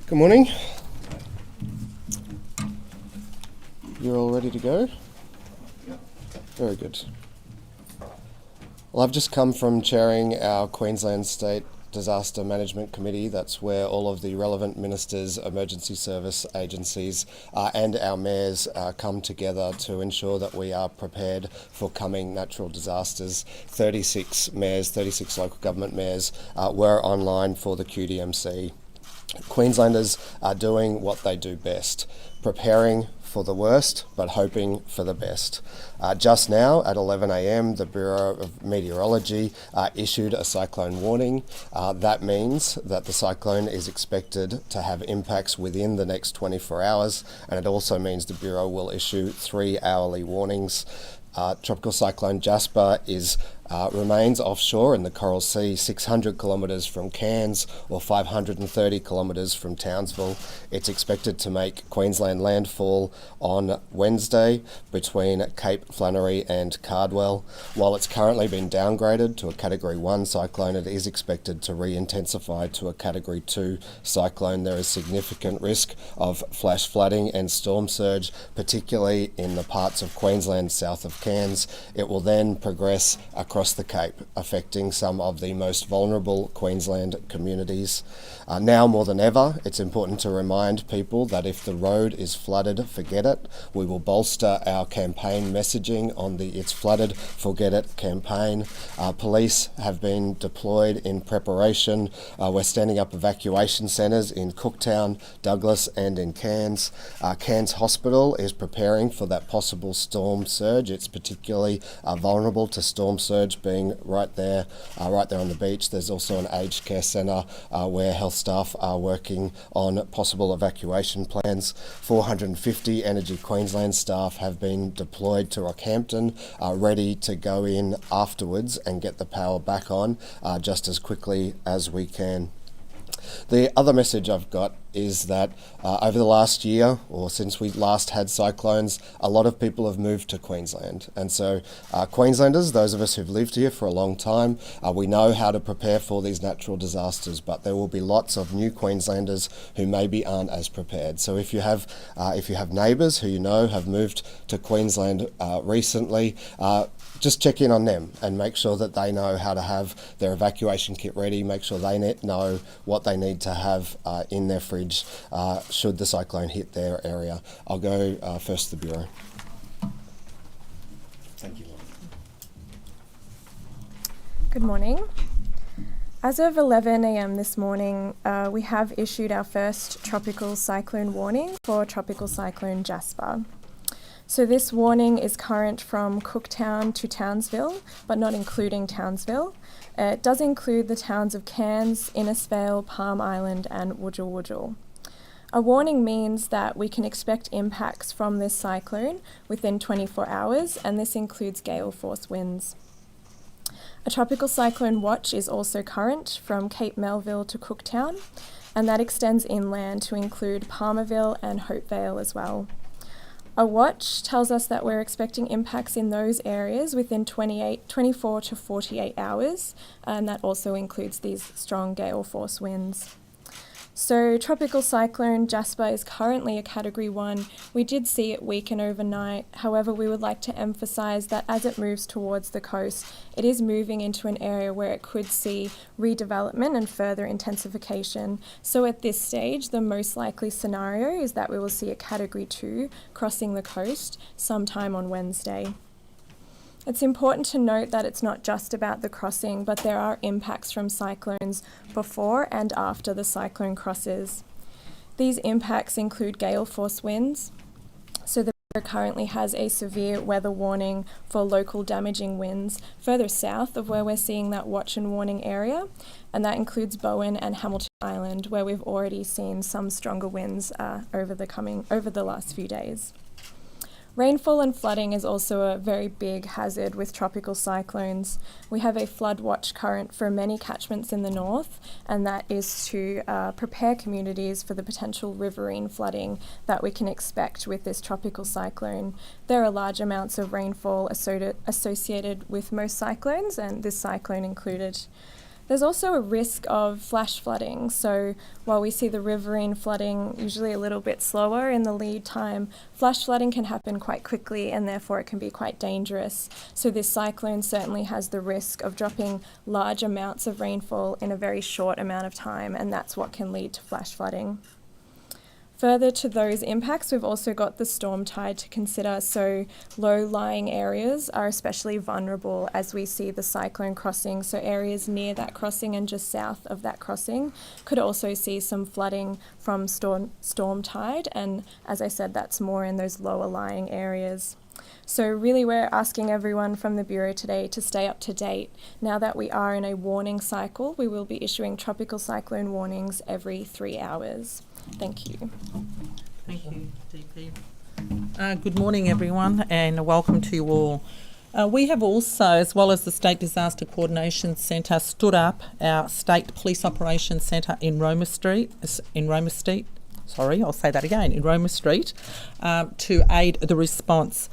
Good morning. You're all ready to go? Very good. Well, I've just come from chairing our Queensland State Disaster Management Committee. That's where all of the relevant ministers, emergency service agencies and our mayors come together to ensure that we are prepared for coming natural disasters. 36 mayors, 36 local government mayors were online for the QDMC. Queenslanders are doing what they do best, preparing for the worst but hoping for the best. Just now at 11 a.m, the Bureau of Meteorology issued a cyclone warning. That means that the cyclone is expected to have impacts within the next 24 hours, and it also means the Bureau will issue 3 hourly warnings. Tropical Cyclone Jasper remains offshore in the Coral Sea, 600 kilometres from Cairns or 530 kilometres from Townsville. It's expected to make Queensland landfall on Wednesday between Cape Flannery and Cardwell. While it's currently been downgraded to a Category 1 cyclone, it is expected to re-intensify to a Category 2 cyclone. There is significant risk of flash flooding and storm surge, particularly in the parts of Queensland south of Cairns. It will then progress across the Cape, affecting some of the most vulnerable Queensland communities. Now more than ever, it's important to remind people that if the road is flooded, forget it. We will bolster our campaign messaging on the It's Flooded, Forget It campaign. Police have been deployed in preparation. We're standing up evacuation centres in Cooktown, Douglas and in Cairns. Cairns Hospital is preparing for that possible storm surge. It's particularly vulnerable to storm surge being right there on the beach. There's also an aged care centre where health staff are working on possible evacuation plans. 450 Energy Queensland staff have been deployed to Rockhampton, ready to go in afterwards and get the power back on just as quickly as we can. The other message I've got is that over the last year, or since we last had cyclones, a lot of people have moved to Queensland. And so Queenslanders, those of us who've lived here for a long time, we know how to prepare for these natural disasters, but there will be lots of new Queenslanders who maybe aren't as prepared. So if you have neighbours who you know have moved to Queensland recently, just check in on them and make sure that they know how to have their evacuation kit ready, make sure they know what they need to have in their fridge should the cyclone hit their area. I'll go first to the Bureau. Thank you, Lauren. Good morning. As of 11 a.m. this morning, we have issued our first tropical cyclone warning for Tropical Cyclone Jasper. So this warning is current from Cooktown to Townsville, but not including Townsville. It does include the towns of Cairns, Innisfail, Palm Island and Wujal Wujal. A warning means that we can expect impacts from this cyclone within 24 hours, and this includes gale force winds. A tropical cyclone watch is also current from Cape Melville to Cooktown, and that extends inland to include Palmerville and Hopevale as well. A watch tells us that we're expecting impacts in those areas within 24 to 48 hours, and that also includes these strong gale force winds. So Tropical Cyclone Jasper is currently a Category 1. We did see it weaken overnight. However, we would like to emphasise that as it moves towards the coast, it is moving into an area where it could see redevelopment and further intensification. So at this stage, the most likely scenario is that we will see a Category 2 crossing the coast sometime on Wednesday. It's important to note that it's not just about the crossing, but there are impacts from cyclones before and after the cyclone crosses. These impacts include gale force winds. So the Bureau currently has a severe weather warning for local damaging winds further south of where we're seeing that watch and warning area, and that includes Bowen and Hamilton Island, where we've already seen some stronger winds over the last few days. Rainfall and flooding is also a very big hazard with tropical cyclones. We have a flood watch current for many catchments in the north, and that is to prepare communities for the potential riverine flooding that we can expect with this tropical cyclone. There are large amounts of rainfall associated with most cyclones, and this cyclone included. There's also a risk of flash flooding. So while we see the riverine flooding usually a little bit slower in the lead time, flash flooding can happen quite quickly and therefore it can be quite dangerous. So this cyclone certainly has the risk of dropping large amounts of rainfall in a very short amount of time, and that's what can lead to flash flooding. Further to those impacts, we've also got the storm tide to consider. So low-lying areas are especially vulnerable as we see the cyclone crossing. So areas near that crossing and just south of that crossing could also see some flooding from storm tide. And as I said, that's more in those lower-lying areas. So really we're asking everyone from the Bureau today to stay up to date. Now that we are in a warning cycle, we will be issuing tropical cyclone warnings every 3 hours. Thank you. Thank you, DP. Good morning, everyone, and welcome to you all. We have also, as well as the State Disaster Coordination Centre, stood up our State Police Operations Centre in Roma Street, in Roma Street, to aid the response.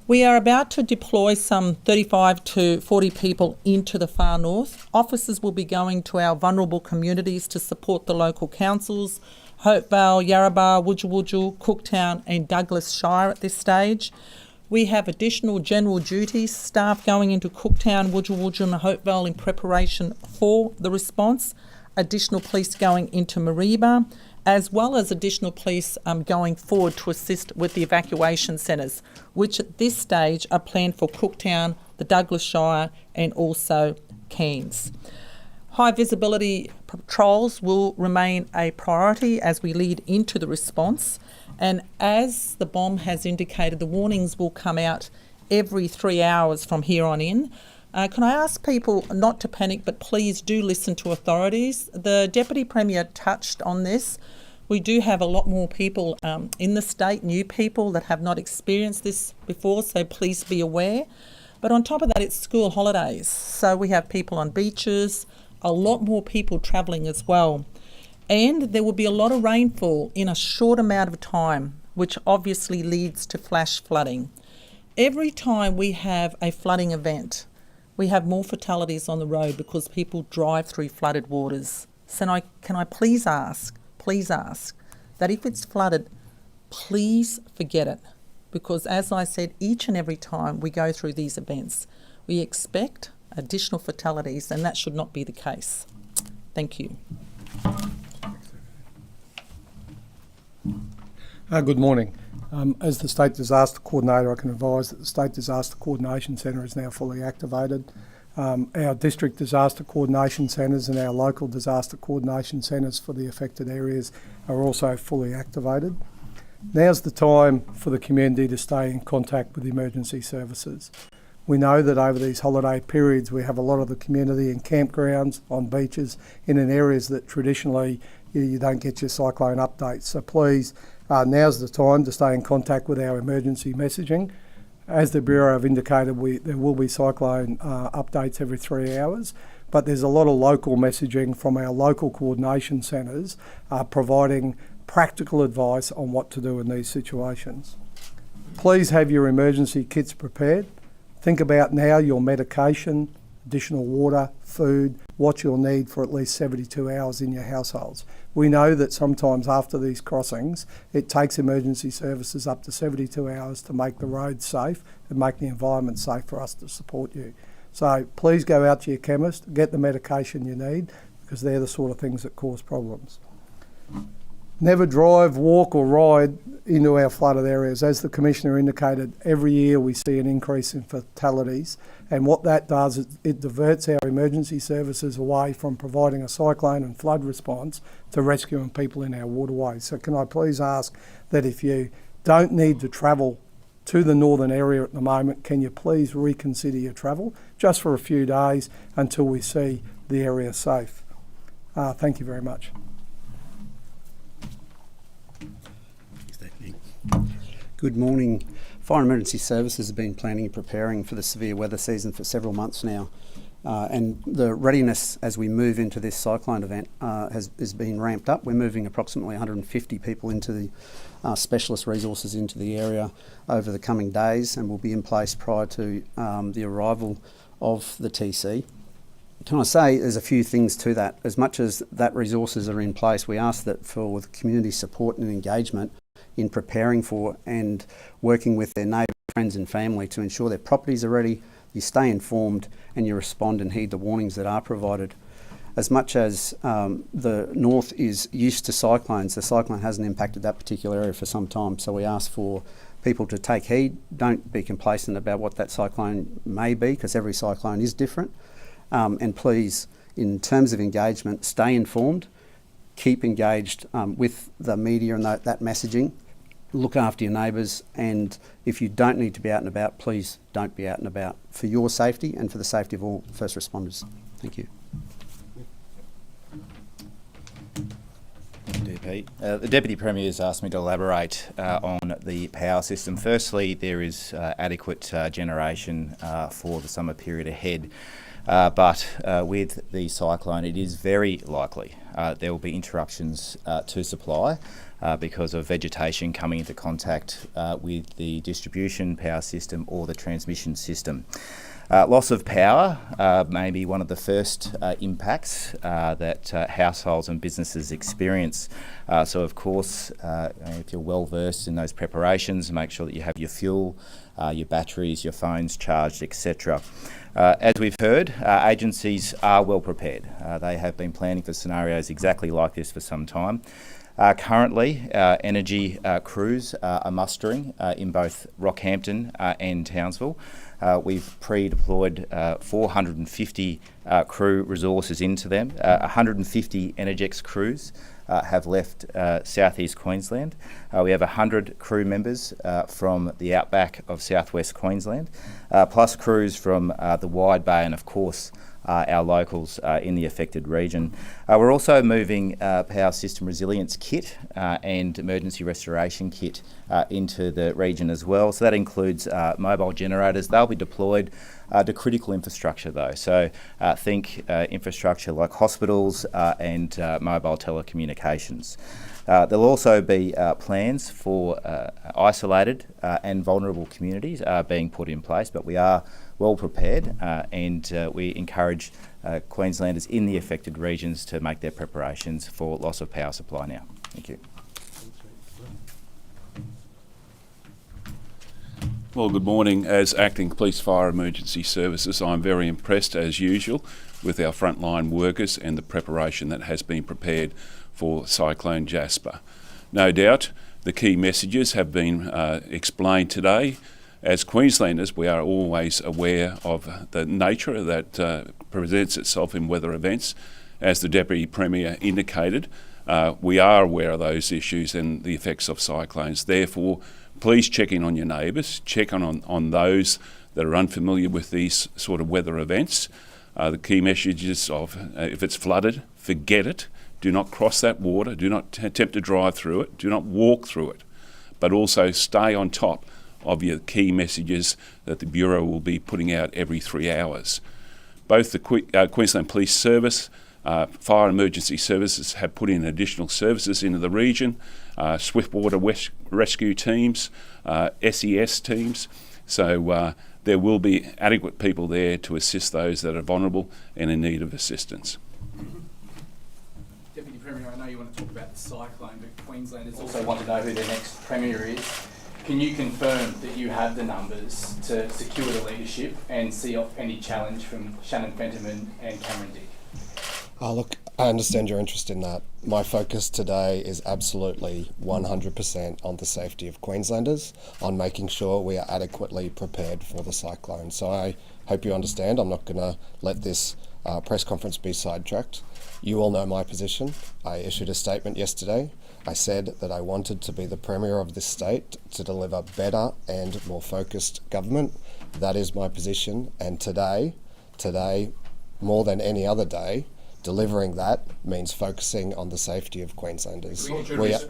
We are about to deploy some 35 to 40 people into the far north. Officers will be going to our vulnerable communities to support the local councils, Hopevale, Yarrabah, Wujal, Cooktown and Douglas Shire at this stage. We have additional general duties staff going into Cooktown, Wujal and Hopevale in preparation for the response, additional police going into Mareeba, as well as additional police going forward to assist with the evacuation centres, which at this stage are planned for Cooktown, the Douglas Shire and also Cairns. High visibility patrols will remain a priority as we lead into the response, and as the BOM has indicated, the warnings will come out every 3 hours from here on in. Can I ask people not to panic, but please do listen to authorities? The Deputy Premier touched on this. We do have a lot more people in the state, new people that have not experienced this before, so please be aware. But on top of that, it's school holidays. So we have people on beaches, a lot more people travelling as well. And there will be a lot of rainfall in a short amount of time, which obviously leads to flash flooding. Every time we have a flooding event, we have more fatalities on the road because people drive through flooded waters. So can I please ask that if it's flooded, please forget it. Because as I said, each and every time we go through these events, we expect additional fatalities, and that should not be the case. Thank you. Good morning. As the State Disaster Coordinator, I can advise that the State Disaster Coordination Centre is now fully activated. Our District Disaster Coordination Centres and our local disaster coordination centres for the affected areas are also fully activated. Now's the time for the community to stay in contact with emergency services. We know that over these holiday periods we have a lot of the community in campgrounds, on beaches, in areas that traditionally you don't get your cyclone updates. So please, now's the time to stay in contact with our emergency messaging. As the Bureau have indicated, there will be cyclone updates every 3 hours, but there's a lot of local messaging from our local coordination centres providing practical advice on what to do in these situations. Please have your emergency kits prepared. Think about now your medication, additional water, food, what you'll need for at least 72 hours in your households. We know that sometimes after these crossings, it takes emergency services up to 72 hours to make the roads safe and make the environment safe for us to support you. So please go out to your chemist, get the medication you need, because they're the sort of things that cause problems. Never drive, walk or ride into our flooded areas. As the Commissioner indicated, every year we see an increase in fatalities, and what that does is it diverts our emergency services away from providing a cyclone and flood response to rescuing people in our waterways. So can I please ask that if you don't need to travel to the northern area at the moment, can you please reconsider your travel just for a few days until we see the area safe? Thank you very much. Good morning. Fire and Emergency Services have been planning and preparing for the severe weather season for several months now, and the readiness as we move into this cyclone event has been ramped up. We're moving approximately 150 people into the specialist resources into the area over the coming days, and will be in place prior to the arrival of the TC. Can I say there's a few things to that. As much as that resources are in place, we ask that for the community support and engagement in preparing for and working with their neighbours, friends and family to ensure their properties are ready, you stay informed and you respond and heed the warnings that are provided. As much as the north is used to cyclones, the cyclone hasn't impacted that particular area for some time, so we ask for people to take heed. Don't be complacent about what that cyclone may be, because every cyclone is different. And please, in terms of engagement, stay informed, keep engaged with the media and that messaging, look after your neighbours, and if you don't need to be out and about, please don't be out and about for your safety and for the safety of all first responders. Thank you. DP. The Deputy Premier has asked me to elaborate on the power system. Firstly, there is adequate generation for the summer period ahead. But with the cyclone, it is very likely there will be interruptions to supply because of vegetation coming into contact with the distribution power system or the transmission system. Loss of power may be one of the first impacts that households and businesses experience. So of course, if you're well versed in those preparations, make sure that you have your fuel, your batteries, your phones charged, etc. As we've heard, agencies are well prepared. They have been planning for scenarios exactly like this for some time. Currently, energy crews are mustering in both Rockhampton and Townsville. We've pre-deployed 450 crew resources into them. 150 Energex crews have left southeast Queensland. We have 100 crew members from the outback of southwest Queensland, plus crews from the Wide Bay and, of course, our locals in the affected region. We're also moving power system resilience kit and emergency restoration kit into the region as well. So that includes mobile generators. They'll be deployed to critical infrastructure though. So think infrastructure like hospitals and mobile telecommunications. There'll also be plans for isolated and vulnerable communities being put in place, but we are well prepared and we encourage Queenslanders in the affected regions to make their preparations for loss of power supply now. Thank you. Well, good morning. As Acting Police Fire Emergency Services, I'm very impressed, as usual, with our frontline workers and the preparation that has been prepared for Cyclone Jasper. No doubt the key messages have been explained today. As Queenslanders, we are always aware of the nature that presents itself in weather events. As the Deputy Premier indicated, we are aware of those issues and the effects of cyclones. Therefore, please check in on your neighbours, check on those that are unfamiliar with these sort of weather events. The key messages of if it's flooded, forget it. Do not cross that water, do not attempt to drive through it, do not walk through it, but also stay on top of your key messages that the Bureau will be putting out every 3 hours. Both the Queensland Police Service, Fire and Emergency Services have put in additional services into the region, swiftwater rescue teams, SES teams, so there will be adequate people there to assist those that are vulnerable and in need of assistance. Deputy Premier, I know you want to talk about the cyclone, but Queenslanders also want to know who their next Premier is. Can you confirm that you have the numbers to secure the leadership and see off any challenge from Shannon Fentiman and Cameron Dick? Look, I understand your interest in that. My focus today is absolutely 100% on the safety of Queenslanders, on making sure we are adequately prepared for the cyclone. So I hope you understand. I'm not going to let this press conference be sidetracked. You all know my position. I issued a statement yesterday. I said that I wanted to be the Premier of this state to deliver better and more focused government. That is my position, and today, more than any other day, delivering that means focusing on the safety of Queenslanders. Respect to those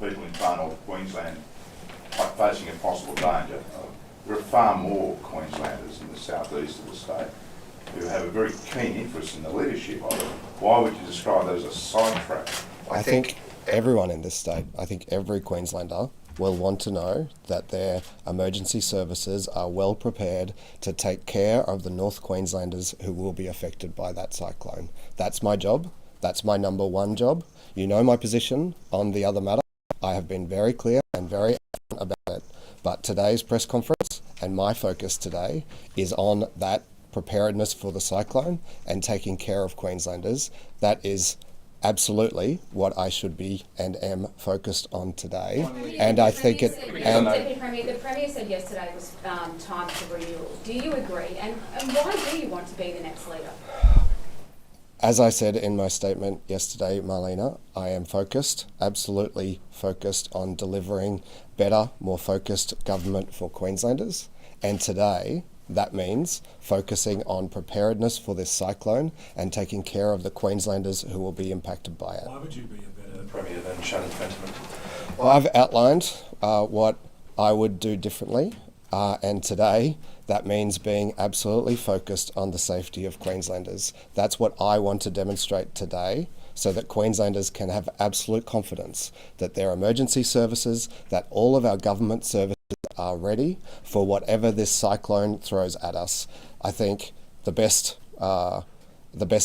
people in far north Queensland facing a possible danger. There are far more Queenslanders in the southeast of the state who have a very keen interest in the leadership of it. Why would you describe that as a sidetrack? I think everyone in this state, I think every Queenslander will want to know that their emergency services are well prepared to take care of the North Queenslanders who will be affected by that cyclone. That's my job. That's my number one job. You know my position on the other matter. I have been very clear and very upfront about it. But today's press conference and my focus today is on that preparedness for the cyclone and taking care of Queenslanders. That is absolutely what I should be and am focused on today. And I think it... The Premier said yesterday was time for renewal. Do you agree? And why do you want to be the next leader? As I said in my statement yesterday, Marlena, I am focused, absolutely focused on delivering better, more focused government for Queenslanders. And today, that means focusing on preparedness for this cyclone and taking care of the Queenslanders who will be impacted by it. Why would you be a better Premier than Shannon Fentiman? Well, I've outlined what I would do differently. And today, that means being absolutely focused on the safety of Queenslanders. That's what I want to demonstrate today, so that Queenslanders can have absolute confidence that their emergency services, that all of our government services are ready for whatever this cyclone throws at us. I think the best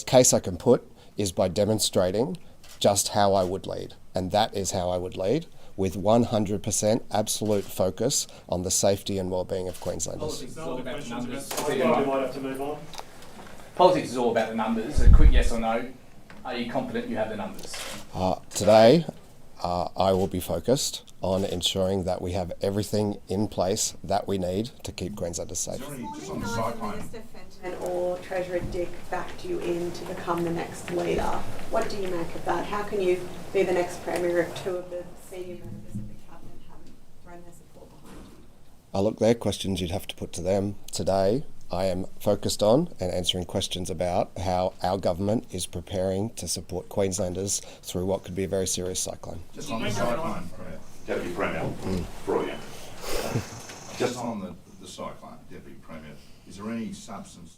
case I can put is by demonstrating just how I would lead. And that is how I would lead, with 100% absolute focus on the safety and well-being of Queenslanders. Politics is all about the numbers. We might have to move on. Politics is all about the numbers. A quick yes or no. Are you confident you have the numbers? Today, I will be focused on ensuring that we have everything in place that we need to keep Queenslanders safe. Just on the cyclone. Minister Fenton or Treasurer Dick backed you in to become the next leader. What do you make of that? How can you be the next Premier if two of the senior members of the Cabinet haven't thrown their support behind you? Look, they're questions you'd have to put to them. Today, I am focused on and answering questions about how our government is preparing to support Queenslanders through what could be a very serious cyclone. Just on the cyclone, Deputy Premier, brilliant. Just on the cyclone, Deputy Premier, is there any substance